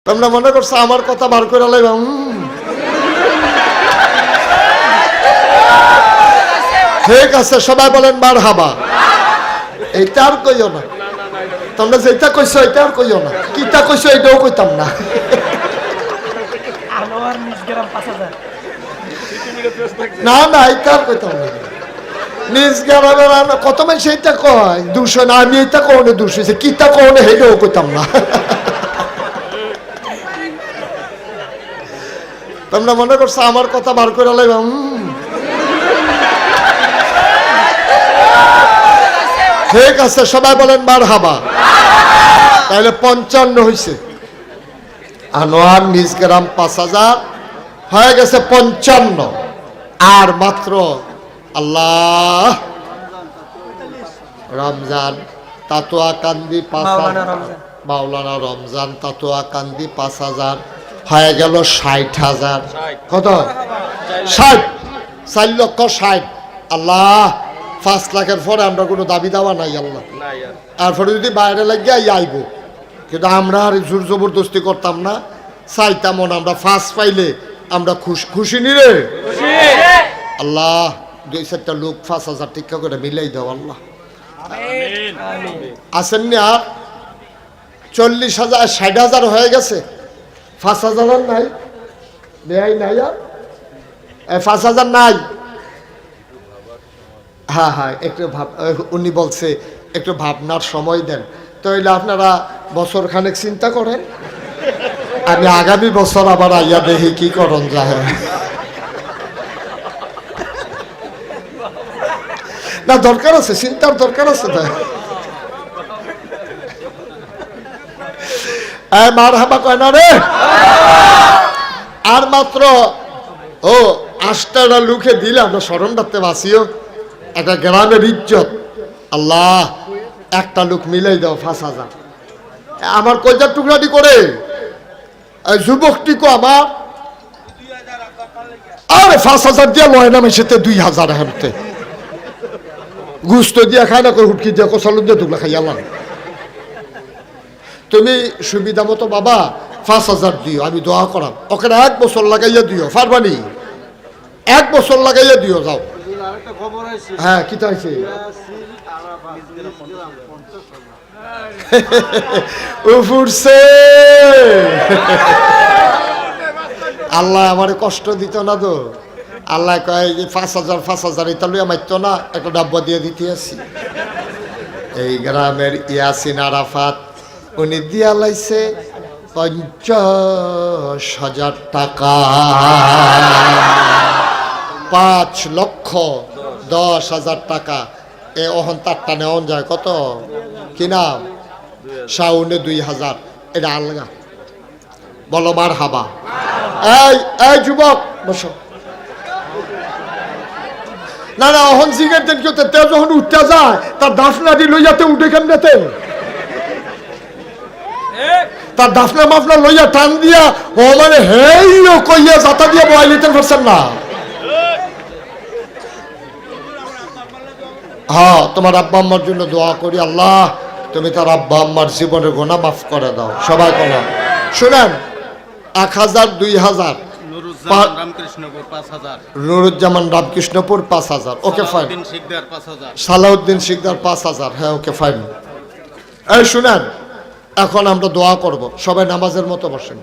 তোমরা মনে করছো আমার কথা বার করে লাইবাম? ঠিক আছে, সবাই বলেন মারহাবা। এইটা আর কইও না, তোমরা যেটা কইছো এটা আর কইও না, কিটা কইছো এটাও কইতাম না। না না, এটা আর কইতাম না। নিজ গ্রামের কত মানুষ এইটা কয় 200 না, আমি এইটা কখনো 200 কিটা কখনো হেটাও কইতাম না। তোমরা মনে করছো আমার কথা বার করে লাইবাম? ঠিক আছে, সবাই বলেন মারহাবা। তাহলে 55 হইছে। আনোয়ার নিজ গ্রাম 5000 হয়ে গেছে 55। আর মাত্র আল্লাহ রমজান তাতোয়া কান্দি 5000, মাওলানা রমজান তাতোয়া কান্দি 5000 হয়ে গেল 60,000। কত? 60, 4,60,000। আল্লাহ 5 লাখের পরে আমরা কোনো দাবি দাওয়া নাই আল্লাহ। তারপরে যদি বাইরে লাগিয়ে আইব, কিন্তু আমরা আর জোর জবরদস্তি করতাম না, চাইতাম না। আমরা ফার্স্ট পাইলে আমরা খুশি নিরে আল্লাহ 2-4টা লোক 5,000 টিকা করে মিলাই দাও আল্লাহ। আসেননি আর 40,000 60,000 হয়ে গেছে। 5,000 আর নাই, নেই নাই আর 5,000 নাই। হ্যাঁ হ্যাঁ, একটু উনি বলছে একটু ভাবনার সময় দেন। তাইলে আপনারা বছর খানেক চিন্তা করেন, আমি আগামী বছর আবার আইয়া দেখি কি করন যায়। না, দরকার আছে, চিন্তার দরকার আছে। তাই মারহাবা কয় না রে। আর মাত্র 8টা লুকে দিলে আমরা স্মরণ রাখতে বাঁচিও। একটা গ্রামের ইজ্জত আল্লাহ, একটা লোক মিলাই দাও 5,000। আমার কয়টার টুকরাটি করে যুবকটিকে আমার আরে 5,000 দিয়ে লয় না, মেশাতে 2,000 হারতে গুস্ত দিয়া খায় না, করে হুটকি দিয়া কষালু দিয়ে টুকরা খাই আল্লাহ। তুমি সুবিধা মতো বাবা 5,000 দিও, আমি দোয়া করাম। ওকে 1 বছর লাগাইয়া দিও, পারবানি? 1 বছর লাগাইয়া দিও, যাও। হ্যাঁ, কি চাইছে? উফুরছে আল্লাহ আমারে কষ্ট দিত না তো। আল্লাহ কয় 5,000 এটা লইয়া মারতো না, একটা ডাব্বা দিয়ে দিতে আসি। এই গ্রামের ইয়াসিন আরাফাত উনি দিয়া লাইছে 50,000 টাকা। 5,10,000 টাকা। এ অহন তারটা নেওয়া যায় কত? কি নাম? শাউনে 2,000। এটা আলগা, বলো মারহাবা। এই যুবক বসো। না না, অহন জিগের দেন কেউ তেও যখন উঠতে যায় তার দাফনাটি লইয়াতে উঠে কেমনেতে, তার দাফনা মাফনা লইয়া টান দিয়া ও মানে হেই ও কইয়া যাতা দিয়ে বয়াই নিতে পারছেন না। হ্যাঁ, তোমার আব্বা আম্মার জন্য দোয়া করি আল্লাহ তুমি তার আব্বা আম্মার জীবনের গুনাহ মাফ করে দাও। সবাই করা শুনেন, 1,000 2,000 নুরুজ্জামান রামকৃষ্ণপুর 5,000। Okay fine. সালাউদ্দিন শিকদার 5,000। হ্যাঁ, ওকে ফাইন। এই শুনেন, এখন আমরা দোয়া করব, সবাই নামাজের মতো বসেন।